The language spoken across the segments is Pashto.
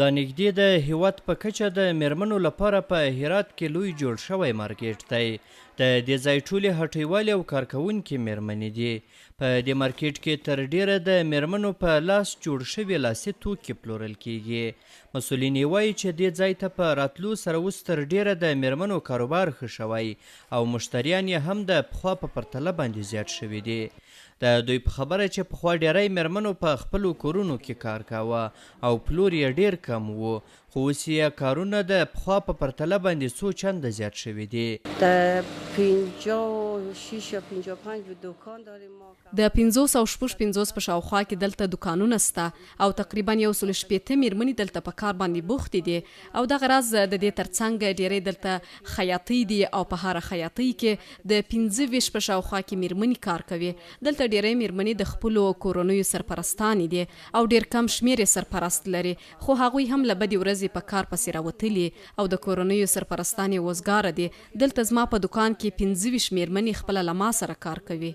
دا نږدې د هیواد په کچه د میرمنو لپاره په هرات کې لوی جوړ شوی مارکیټ دی. د دې ځای ټولې هټیوالې او کارکوونکې میرمنې دي. په دې مارکیټ کې تر ډیره د میرمنو په لاس جوړ شوي لاسي توکي پلورل کیږي. مسؤلین وایي چې دې ځای ته په راتلو سره اوس تر ډیره د میرمنو کاروبار ښه شوی او مشتریان یې هم د پخوا په پرتله باندې زیات شوي دي. د دوی په خبره چې پخوا ډیری میرمنو په خپلو کورونو کې کار کاوه او پلور یې ډیر کم و، خو اوس یې کارونه د پخوا په پرتله باندې څو چنده زیات شوي دي. د 56 یا 55 دوکان داریم ما. د 556 په شاوخوا کې دلته دوکانونه سته او تقریبا 160 میرمنې دلته په کار باندې بوختې دي او دغه راز د دې ترڅنګ ډیری دلته خیاطۍ دي او په هر خیاطۍ کې د 25 په شاوخوا کې میرمنې کار کوي. دلته ډیری میرمنې د خپلو کورنیو سرپرستانې دي او ډیر کم شمیر سرپرست لري، خو هغوی هم له بدې ورځې په کار پسې راوتلي او د کورنیو سرپرستانې وزګاره دي. دلته زما په دکان کې 25 میرمنې خپله له ما سره کار کوي.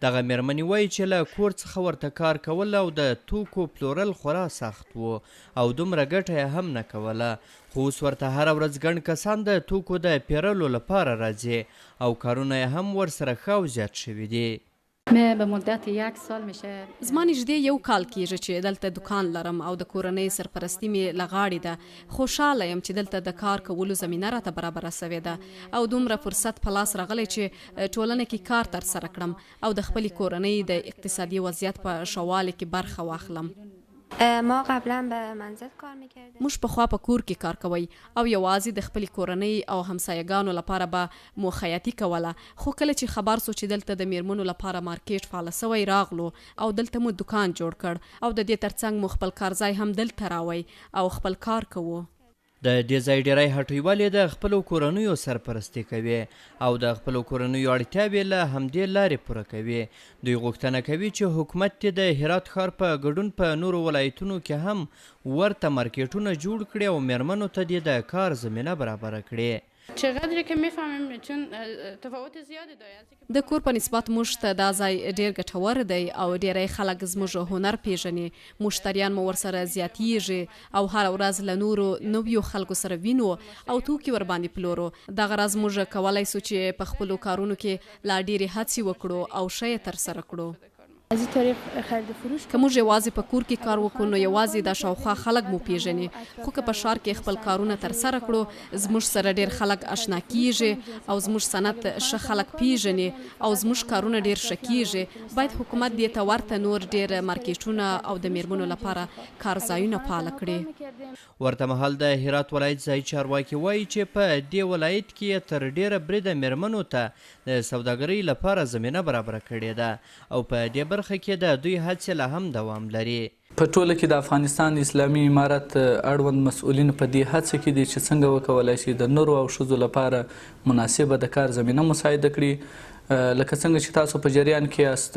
دغه میرمنې وایي چې له کور څخه ورته کار کول او د توکو پلورل خورا سخت و او دومره ګټه یې هم نه کوله، خو اوس ورته هره ورځ ګڼ کسان د توکو د پیرلو لپاره راځي او کارونه یې هم ورسره ښه او زیات شوي دي. زما نږدې 1 کال کېږي چې دلته دکان لرم او د کورنۍ سرپرستي مې له غاړې ده. خوشحاله یم چې دلته د کار کولو زمینه راته برابره سوې ده او دومره فرصت په لاس راغلی چې ټولنه کې کار ترسره کړم او د خپلې کورنۍ د اقتصادي وضعیت په ښه والي کې برخه واخلم. ما قبلا به منزل کار میکردیم. موږ پخوا په کور کې کار کوی او یوازې د خپلې کورنۍ او همسایګانو لپاره به مو خیاطي کوله، خو کله چې خبر سو چې دلته د میرمنو لپاره مارکیټ فعال سوی راغلو او دلته مو دکان جوړ کړ او د دې ترڅنګ مو خپل کارځای هم دلته راوی او خپل کار کوو. د دې ځای ډیری هټیوالې د خپلو کورنیو سرپرستي کوي او د خپلو کورنیو اړتیاوې له همدې لارې پوره کوي. دوی غوښتنه کوي چې حکومت دې د هرات ښار په ګډون په نورو ولایتونو کې هم ورته مارکیټونه جوړ کړي او میرمنو ته دې د کار زمینه برابره کړي. چقدر که میفهمیم چون تفاوت زیادی داره. د کور په نسبت موږ ته دا ځای ډیر ګټور دی او ډیری خلک زموږ هنر پیژني، مشتریان مو ورسره زیاتیږي او هر ورځ له نورو نویو خلکو سره وینو او توکي ور باندې پلورو. دغه راز موږ کولای سو چې په خپلو کارونو کې لا ډیرې هڅې وکړو او شی ترسره کړو. از این طریق خرید فروش که موږ یوازې په کور کې کار وکړو نو یوازې د شاوخوا خلک مو پیژني، خو که په ښار کې خپل کارونه ترسره کړو زموږ سره ډیر خلک آشنا کیږي او زموږ صنعت ښه خلک پیژني او زموږ کارونه ډیر ښه کیږي. باید حکومت دې ته ورته نور ډیر مارکیټونه او د میرمنو لپاره کارځایونه فعال کړي. ورته مهال د هرات ولایت ځایي چارواکي وایي چې په دې ولایت کې تر ډیره بریده میرمنو ته د سوداګرۍ لپاره زمینه برابره کړې ده او په دې برخه کې د دوی هڅې لا هم دوام لري. په ټوله کې د افغانستان اسلامي امارت اړوند مسؤلین په دې هڅه کې دي چې څنګه وکولای شي د نورو او ښځو لپاره مناسبه د کار زمینه مساعده کړي. لکه څنګه چې تاسو په جریان کې یاست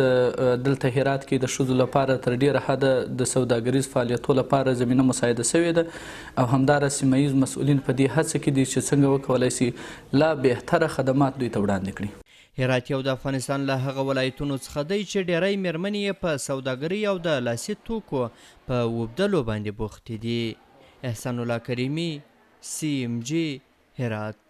دلته هرات کې د ښځو لپاره تر ډیره حده د سوداګریز فعالیتو لپاره زمینه مساعده شوې ده او همدارس سیمه ییز مسؤلین په دې هڅه کې دي چې څنګه وکولای شي لا بهتره خدمات دوی ته وړاندې کړي. هرات یو د افغانستان له هغه ولایتونو څخه دی چې ډیری میرمنې یې په سوداګرۍ او د لاسي توکو په اوبدلو باندې بوختې دي. احسان الله کریمي، CMG، هرات.